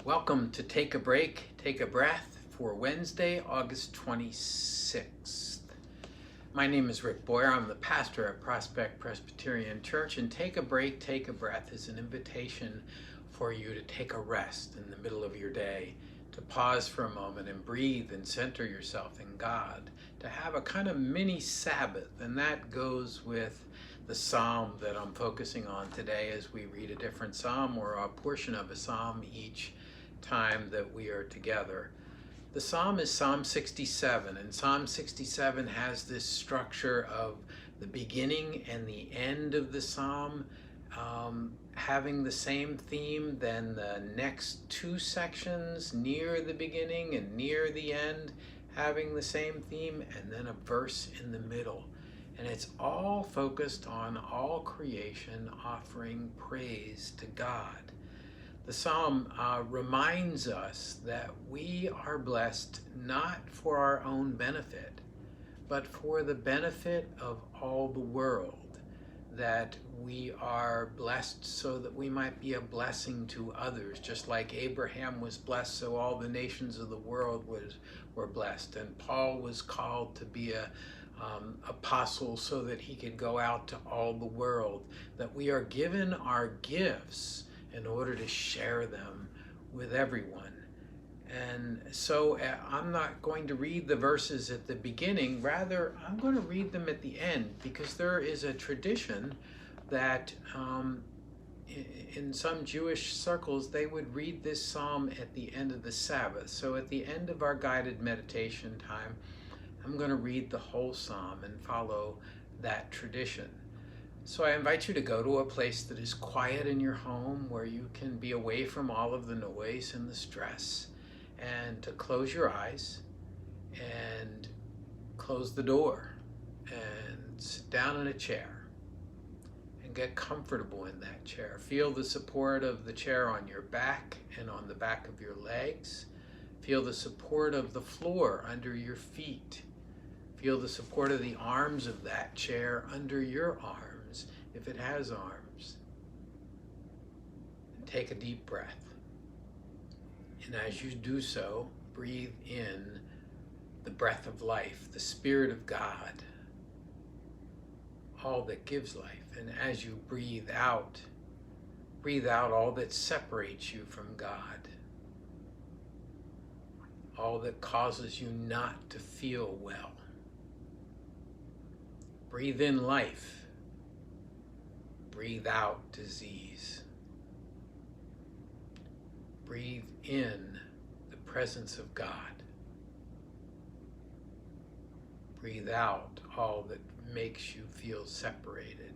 Welcome to Take a Break, Take a Breath for Wednesday, August 26th. My name is Rick Boyer. I'm the pastor at Prospect Presbyterian Church, and Take a Break, Take a Breath is an invitation for you to take a rest in the middle of your day, to pause for a moment and breathe and center yourself in God, to have a kind of mini Sabbath, and that goes with the psalm that I'm focusing on today as we read a different psalm or a portion of a psalm each time that we are together. The psalm is Psalm 67, and Psalm 67 has this structure of the beginning and the end of the psalm having the same theme, then the next two sections near the beginning and near the end having the same theme, and then a verse in the middle. And it's all focused on all creation offering praise to God. The psalm reminds us that we are blessed not for our own benefit, but for the benefit of all the world, that we are blessed so that we might be a blessing to others, just like Abraham was blessed, so all the nations of the world were blessed. And Paul was called to be a apostle so that he could go out to all the world, that we are given our gifts in order to share them with everyone. And so I'm not going to read the verses at the beginning, rather I'm going to read them at the end, because there is a tradition that in some Jewish circles they would read this psalm at the end of the Sabbath. So at the end of our guided meditation time, I'm going to read the whole psalm and follow that tradition. So I invite you to go to a place that is quiet in your home, where you can be away from all of the noise and the stress, and to close your eyes and close the door and sit down in a chair and get comfortable in that chair. Feel the support of the chair on your back and on the back of your legs. Feel the support of the floor under your feet. Feel the support of the arms of that chair under your arms, if it has arms. And take a deep breath. And as you do so, breathe in the breath of life, the Spirit of God, all that gives life. And as you breathe out all that separates you from God, all that causes you not to feel well. Breathe in life. Breathe out disease. Breathe in the presence of God. Breathe out all that makes you feel separated.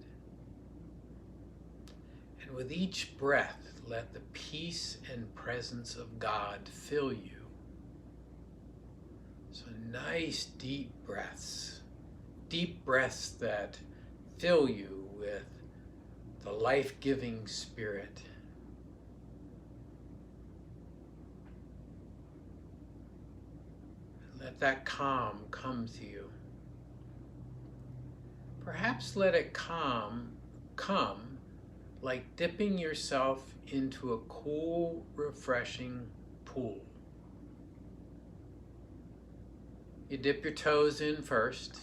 And with each breath, let the peace and presence of God fill you. So nice deep breaths that fill you with the life-giving Spirit. Let that calm come to you. Perhaps let it come like dipping yourself into a cool, refreshing pool. You dip your toes in first,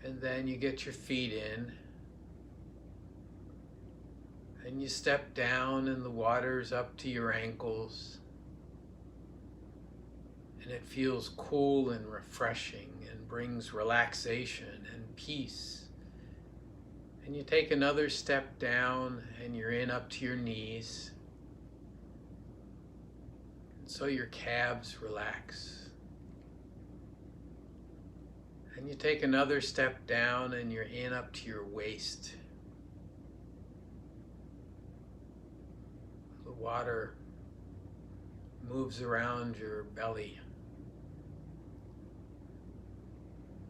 and then you get your feet in, and you step down and the water's up to your ankles, and it feels cool and refreshing and brings relaxation and peace. And you take another step down and you're in up to your knees, and so your calves relax. And you take another step down and you're in up to your waist. The water moves around your belly,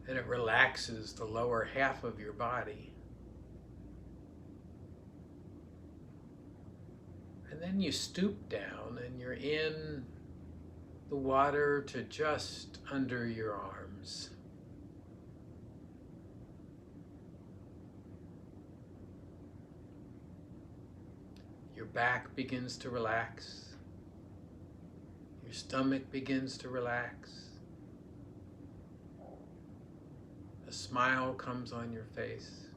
and it relaxes the lower half of your body. And then you stoop down and you're in the water to just under your arms. Your back begins to relax. Your stomach begins to relax. A smile comes on your face.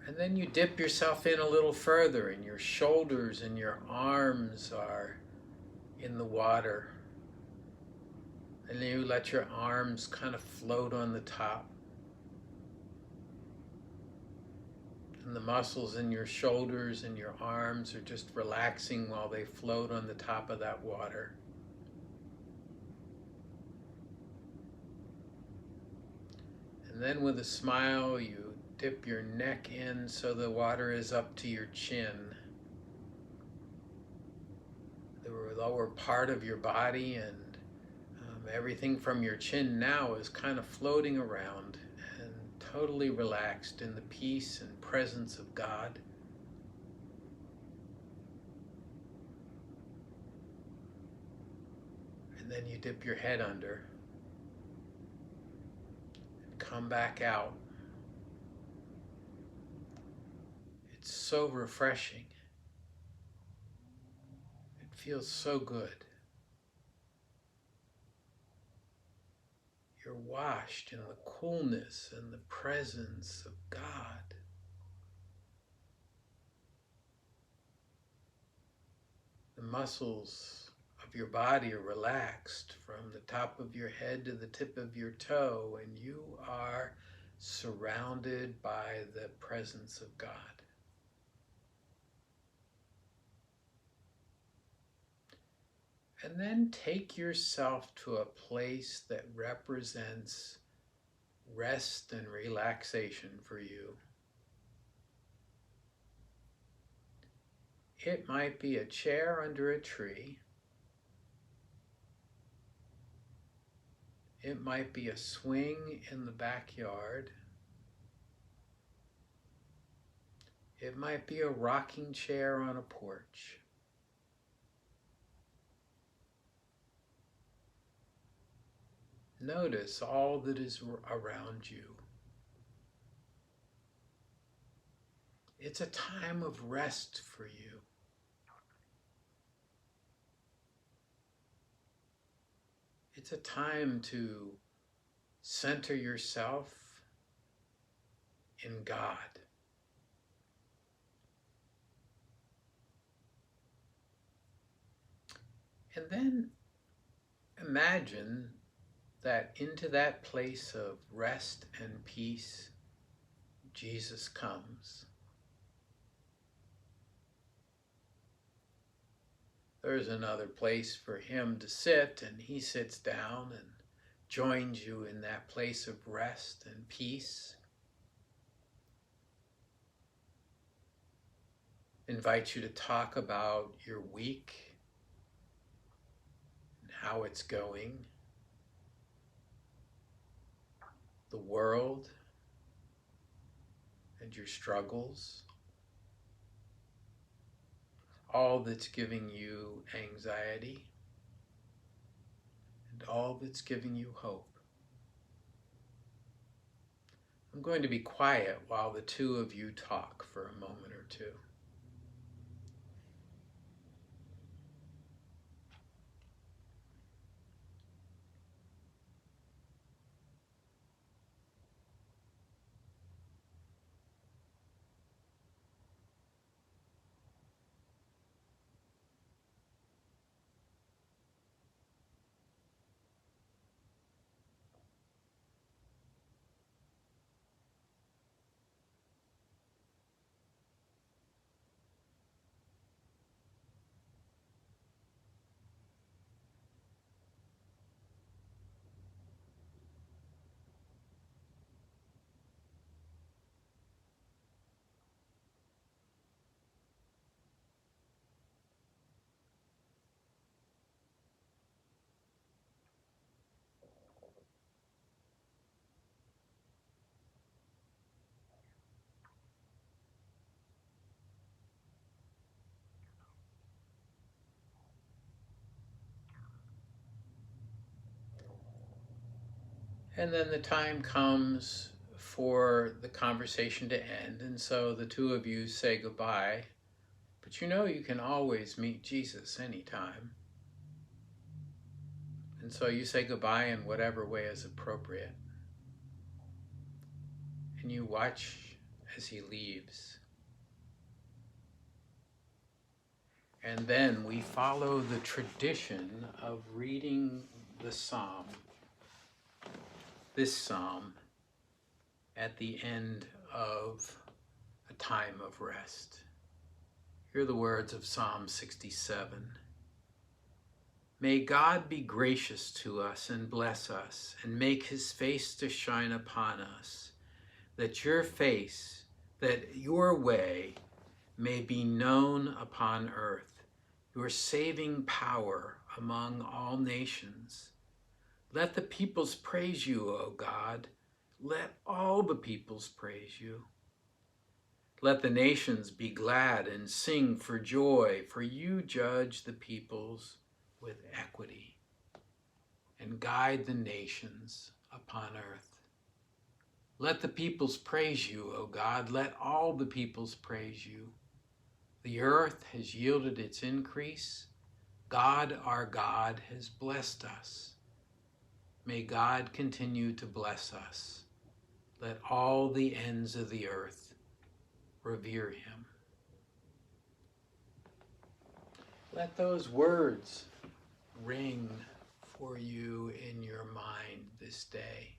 And then you dip yourself in a little further, and your shoulders and your arms are in the water. And then you let your arms kind of float on the top. And the muscles in your shoulders and your arms are just relaxing while they float on the top of that water. And then with a smile, you dip your neck in so the water is up to your chin. The lower part of your body and everything from your chin now is kind of floating around and totally relaxed in the peace and presence of God. And then you dip your head under and come back out. It's so refreshing. It feels so good. You're washed in the coolness and the presence of God. The muscles of your body are relaxed from the top of your head to the tip of your toe, and you are surrounded by the presence of God. And then take yourself to a place that represents rest and relaxation for you. It might be a chair under a tree. It might be a swing in the backyard. It might be a rocking chair on a porch. Notice all that is around you. It's a time of rest for you. It's a time to center yourself in God. And then imagine that into that place of rest and peace, Jesus comes. There's another place for him to sit, and he sits down and joins you in that place of rest and peace. Invites you to talk about your week and how it's going, the world and your struggles, all that's giving you anxiety and all that's giving you hope. I'm going to be quiet while the two of you talk for a moment or two. And then the time comes for the conversation to end, and so the two of you say goodbye, but you know you can always meet Jesus anytime. And so you say goodbye in whatever way is appropriate. And you watch as he leaves. And then we follow the tradition of reading the psalm, this psalm, at the end of a time of rest. Hear the words of Psalm 67. May God be gracious to us and bless us, and make his face to shine upon us, that your way may be known upon earth, your saving power among all nations. Let the peoples praise you, O God. Let all the peoples praise you. Let the nations be glad and sing for joy, for you judge the peoples with equity and guide the nations upon earth. Let the peoples praise you, O God. Let all the peoples praise you. The earth has yielded its increase. God, our God, has blessed us. May God continue to bless us. Let all the ends of the earth revere him. Let those words ring for you in your mind this day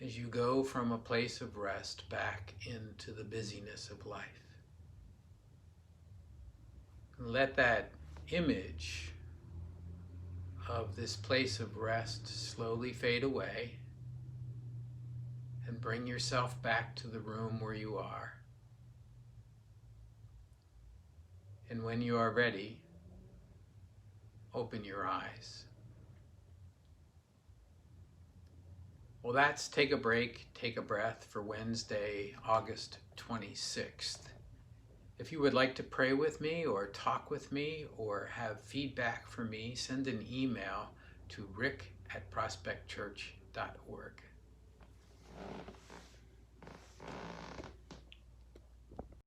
as you go from a place of rest back into the busyness of life. Let that image of this place of rest slowly fade away, and bring yourself back to the room where you are. And when you are ready, open your eyes. Well, that's Take a Break, Take a Breath for Wednesday, August 26th. If you would like to pray with me or talk with me or have feedback for me, send an email to rick@prospectchurch.org.